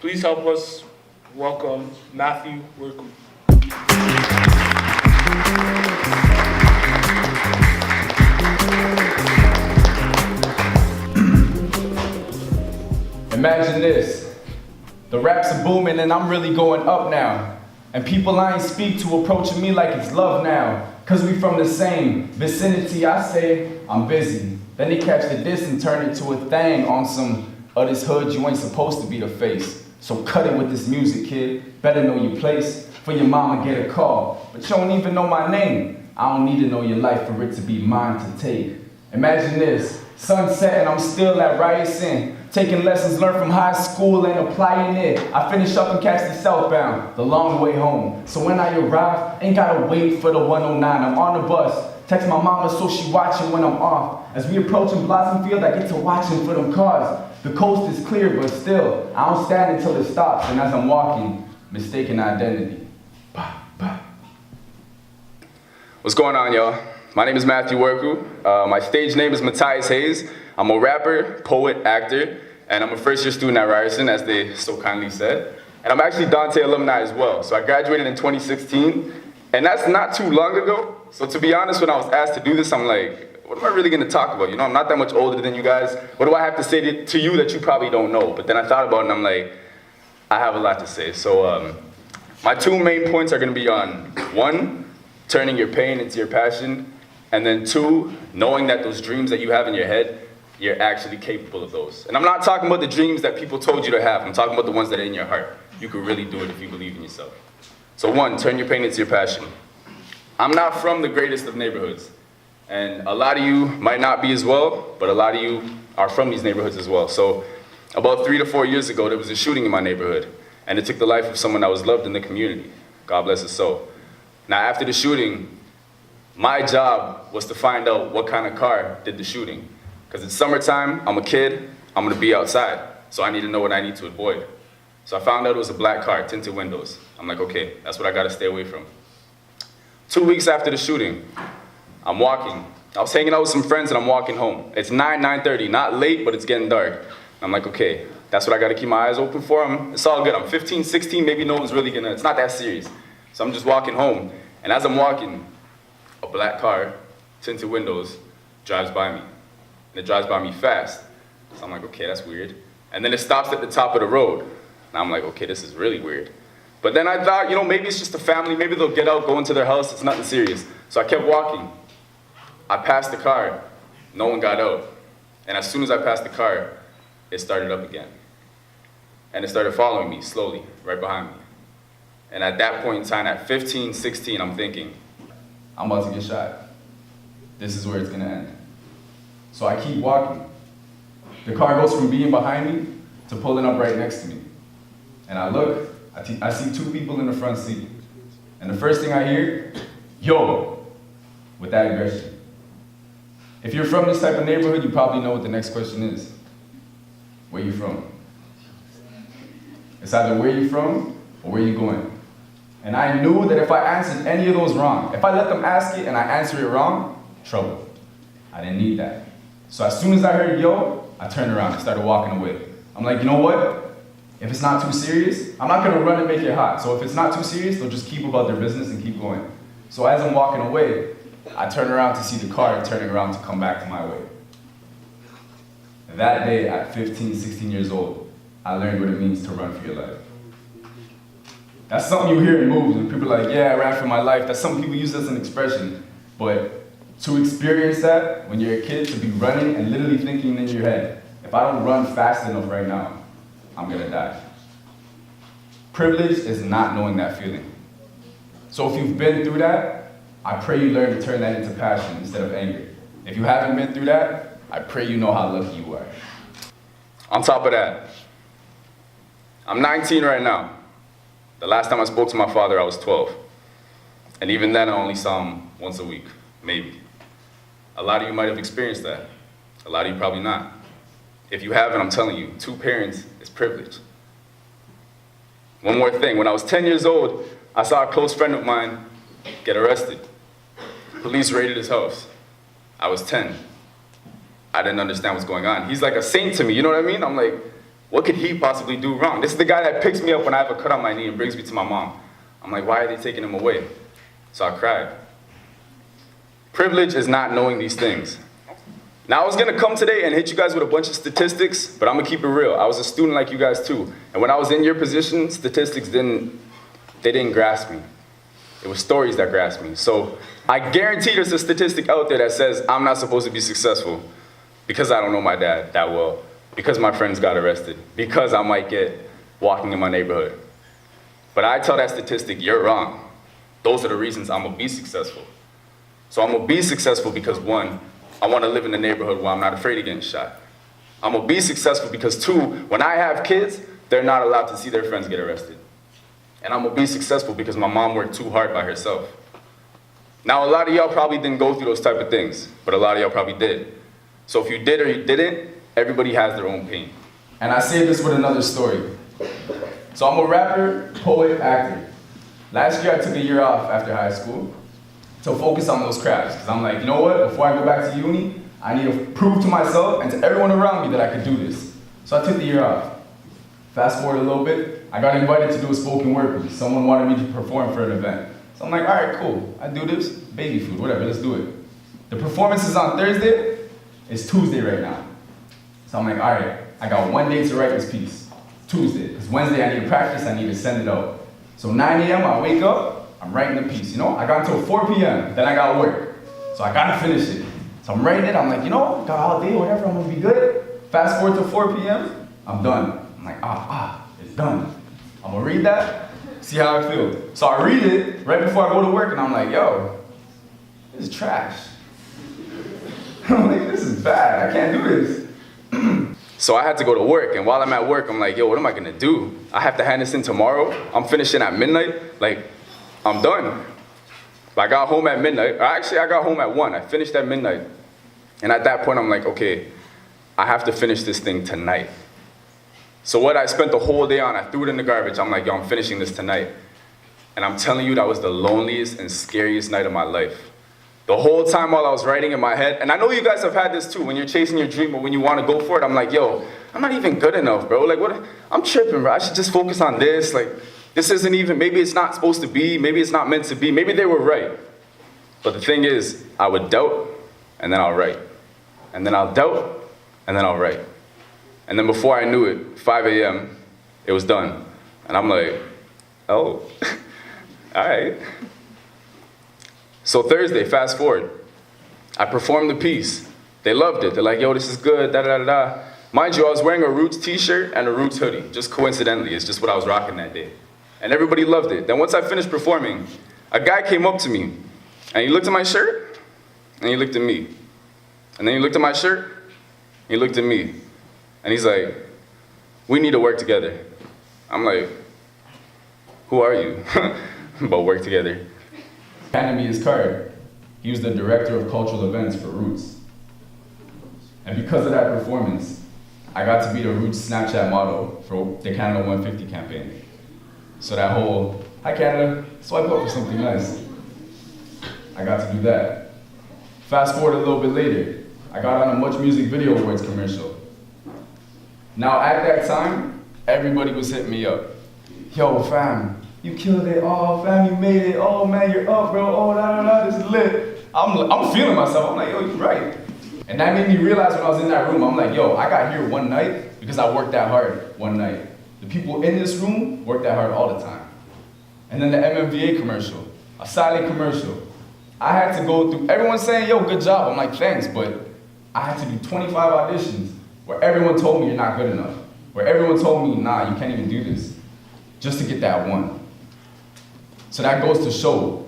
Please help us welcome Matthew Worku. Imagine this. The raps are booming and I'm really going up now. And people I ain't speak to approaching me like it's love now. Cause we from the same vicinity, I say, I'm busy. Then they catch the diss and turn it to a thing on some of this hood you ain't supposed to be the face. So cut it with this music, kid. Better know your place. For your mama get a call. But you don't even know my name. I don't need to know your life for it to be mine to take. Imagine this. Sunset and I'm still at Ryerson. Taking lessons learned from high school and applying it. I finish up and catch the southbound, the long way home. So when I arrive, ain't gotta wait for the 109. I'm on the bus. Text my mama so she watching when I'm off. As we approaching Blossom Field, I get to watching for them cars. The coast is clear, but still, I don't stand until it stops. And as I'm walking, mistaken identity. Bah, bah. What's going on, y'all? My name is Matthew Worku. My stage name is Mathias Haze. I'm a rapper, poet, actor, and I'm a first-year student at Ryerson, as they so kindly said. And I'm actually Dante alumni as well. So I graduated in 2016, and that's not too long ago. So to be honest, when I was asked to do this, I'm like, what am I really gonna talk about? You know, I'm not that much older than you guys. What do I have to say to you that you probably don't know? But then I thought about it and I'm like, I have a lot to say. So my two main points are gonna be on, one, turning your pain into your passion, and then two, knowing that those dreams that you have in your head, you're actually capable of those. And I'm not talking about the dreams that people told you to have. I'm talking about the ones that are in your heart. You can really do it if you believe in yourself. So one, turn your pain into your passion. I'm not from the greatest of neighborhoods. And a lot of you might not be as well, but a lot of you are from these neighborhoods as well. So about 3 to 4 years ago, there was a shooting in my neighborhood. And it took the life of someone that was loved in the community. God bless his soul. Now after the shooting, my job was to find out what kind of car did the shooting. Because it's summertime, I'm a kid, I'm gonna be outside. So I need to know what I need to avoid. So I found out it was a black car, tinted windows. I'm like, okay, that's what I gotta stay away from. 2 weeks after the shooting, I'm walking. I was hanging out with some friends and I'm walking home. It's 9:30, not late, but it's getting dark. I'm like, okay, that's what I gotta keep my eyes open for. It's all good, I'm 15, 16, maybe no one's really gonna, it's not that serious. So I'm just walking home, and as I'm walking, a black car, tinted windows, drives by me. And it drives by me fast. So I'm like, okay, that's weird. And then it stops at the top of the road. And I'm like, okay, this is really weird. But then I thought, you know, maybe it's just a family, maybe they'll get out, go into their house, it's nothing serious. So I kept walking. I passed the car, no one got out. And as soon as I passed the car, it started up again. And it started following me slowly, right behind me. And at that point in time, at 15, 16, I'm thinking, I'm about to get shot. This is where it's gonna end. So I keep walking. The car goes from being behind me to pulling up right next to me. And I look, I see two people in the front seat. And the first thing I hear, yo, with that aggression. If you're from this type of neighborhood, you probably know what the next question is. Where you from? It's either where you from or where you going. And I knew that if I answered any of those wrong, if I let them ask it and I answer it wrong, trouble. I didn't need that. So as soon as I heard yo, I turned around and started walking away. I'm like, you know what? If it's not too serious, I'm not gonna run and make it hot. So if it's not too serious, they'll just keep about their business and keep going. So as I'm walking away, I turn around to see the car turning around to come back to my way. That day at 15, 16 years old, I learned what it means to run for your life. That's something you hear in movies and people are like, yeah, I ran for my life. That's something people use as an expression. But to experience that when you're a kid, to be running and literally thinking in your head, if I don't run fast enough right now, I'm gonna die. Privilege is not knowing that feeling. So if you've been through that, I pray you learn to turn that into passion instead of anger. If you haven't been through that, I pray you know how lucky you are. On top of that, I'm 19 right now. The last time I spoke to my father, I was 12. And even then, I only saw him once a week, maybe. A lot of you might have experienced that. A lot of you probably not. If you haven't, I'm telling you, 2 parents is privilege. One more thing, when I was 10 years old, I saw a close friend of mine get arrested. Police raided his house. I was 10. I didn't understand what's going on. He's like a saint to me, you know what I mean? I'm like, What could he possibly do wrong? This is the guy that picks me up when I have a cut on my knee and brings me to my mom. I'm like, why are they taking him away? So I cried. Privilege is not knowing these things. Now, I was gonna come today and hit you guys with a bunch of statistics, but I'm gonna keep it real. I was a student like you guys too. And when I was in your position, statistics didn't grasp me. It was stories that grasped me. So I guarantee there's a statistic out there that says I'm not supposed to be successful because I don't know my dad that well, because my friends got arrested, because I might get walking in my neighborhood. But I tell that statistic, you're wrong. Those are the reasons I'm gonna be successful. So I'm gonna be successful because one, I wanna live in a neighborhood where I'm not afraid of getting shot. I'm gonna be successful because two, when I have kids, they're not allowed to see their friends get arrested. And I'm gonna be successful because my mom worked too hard by herself. Now, a lot of y'all probably didn't go through those type of things, but a lot of y'all probably did. So if you did or you didn't, everybody has their own pain. And I say this with another story. So I'm a rapper, poet, actor. Last year I took a year off after high school to focus on those crafts. Because I'm like, you know what, before I go back to uni, I need to prove to myself and to everyone around me that I could do this. So I took the year off. Fast forward a little bit, I got invited to do a spoken word. Someone wanted me to perform for an event. So I'm like, all right, cool, I do this, baby food, whatever, let's do it. The performance is on Thursday, it's Tuesday right now. So I'm like, all right, I got one day to write this piece, Tuesday, because Wednesday I need to practice, I need to send it out. So 9 a.m. I wake up, I'm writing the piece, I got until 4 p.m., then I got work. So I gotta finish it. So I'm writing it, I'm like, got all day, whatever, I'm gonna be good. Fast forward to 4 p.m., I'm done. I'm like, it's done. I'm gonna read that, see how I feel. So I read it right before I go to work, and I'm like, yo, this is trash. I'm like, this is bad, I can't do this. So I had to go to work, and while I'm at work, I'm like, yo, what am I gonna do? I have to hand this in tomorrow. I'm finishing at midnight. Like, I'm done. I got home at midnight. Actually, I got home at 1. I finished at midnight. And at that point, I'm like, okay, I have to finish this thing tonight. So what I spent the whole day on, I threw it in the garbage. I'm like, yo, I'm finishing this tonight. And I'm telling you, that was the loneliest and scariest night of my life. The whole time while I was writing in my head, and I know you guys have had this too, when you're chasing your dream or when you want to go for it, I'm like, yo, I'm not even good enough, bro. Like, what? I'm tripping, bro. I should just focus on this. Like, this isn't even, maybe it's not supposed to be, maybe it's not meant to be, maybe they were right. But the thing is, I would doubt, and then I'll write. And then I'll doubt, and then I'll write. And then before I knew it, 5 a.m., it was done. And I'm like, oh, all right. So Thursday, fast forward, I performed the piece. They loved it. They're like, yo, this is good, da-da-da-da. Mind you, I was wearing a Roots t-shirt and a Roots hoodie, just coincidentally. It's just what I was rocking that day. And everybody loved it. Then once I finished performing, a guy came up to me, and he looked at my shirt, and he looked at me. And then he looked at my shirt, and he looked at me. And he's like, we need to work together. I'm like, who are you? But work together. Handed me his card. He was the director of cultural events for Roots. And because of that performance, I got to be the Roots Snapchat model for the Canada 150 campaign. So that whole, hi Canada, swipe up for something nice. I got to do that. Fast forward a little bit later, I got on a Much Music Video Awards commercial. Now at that time, everybody was hitting me up. Yo fam, you killed it, oh fam, you made it, oh man, you're up bro, oh da da da, this is lit. I'm feeling myself, I'm like, yo, you're right. And that made me realize when I was in that room, I'm like, yo, I got here one night because I worked that hard one night. The people in this room work that hard all the time. And then the MMVA commercial, a silent commercial. I had to go through, everyone saying, yo, good job. I'm like, thanks, but I had to do 25 auditions where everyone told me you're not good enough. Where everyone told me, nah, you can't even do this. Just to get that one. So that goes to show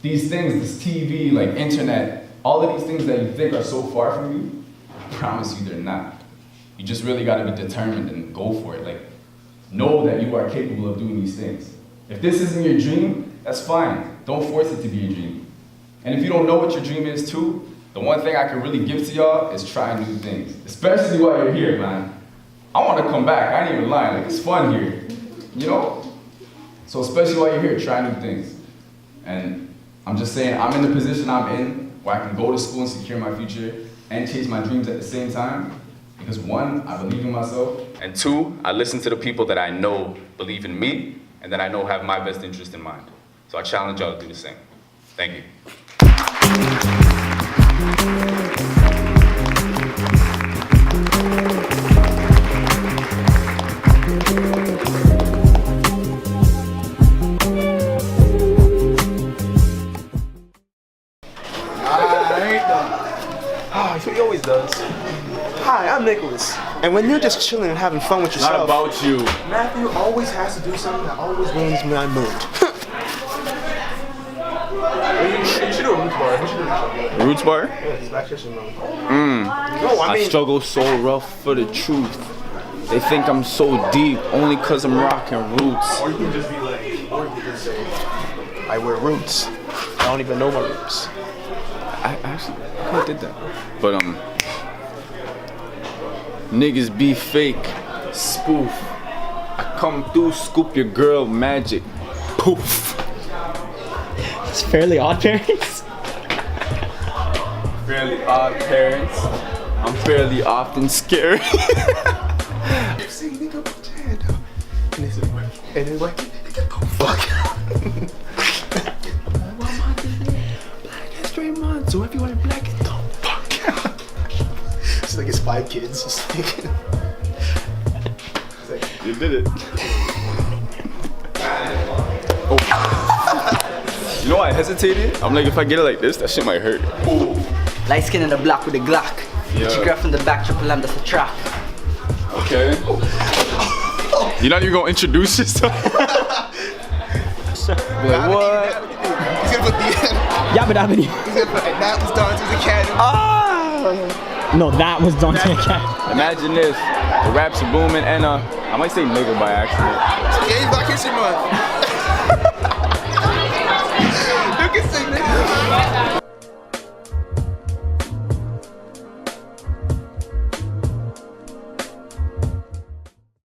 these things, this TV, like internet, all of these things that you think are so far from you, I promise you they're not. You just really gotta be determined and go for it. Like, know that you are capable of doing these things. If this isn't your dream, that's fine. Don't force it to be your dream. And if you don't know what your dream is too, the one thing I can really give to y'all is try new things. Especially while you're here, man. I wanna come back, I ain't even lying, like it's fun here, you know? So especially while you're here, try new things. And I'm just saying, I'm in the position I'm in where I can go to school and secure my future and chase my dreams at the same time. Because one, I believe in myself. And two, I listen to the people that I know believe in me and that I know have my best interest in mind. So I challenge y'all to do the same. Thank you. That's what he always does. Hi, I'm Nicholas. And when you're just chilling and having fun with yourself, Not about you. Matthew always has to do something that always ruins my mood. You should do a roots bar. You should do a roots bar. Roots bar? Yeah, his back kitchen, man. No, I I mean, struggle so rough for the truth. They think I'm so deep only cause I'm rocking roots. or you can just be like, or you can just say, I wear roots. I don't even know my roots. I did that. But niggas be fake, spoof. I come through, scoop your girl, magic, poof. It's Fairly Odd Parents. Fairly odd parents. I'm fairly often scary. See, nigga, put your hand up. And it's like, get the fuck out. Black History Month, so everyone black, get the fuck out. It's like it's 5 kids. Just like, You did it. You know why I hesitated? I'm like, if I get it like this, that shit might hurt. Light skin in the block with a Glock. Yeah. Get your girl from the back, triple M, that's a trap. Okay. You're not even gonna introduce yourself? Be like, what? he's gonna put the Yabba dabba dee. he's gonna put, and that was Dante's Academy. No, that was Dante Alighieri. Imagine this. The raps are booming and I might say nigga by accident. Yeah, he's Black History Month.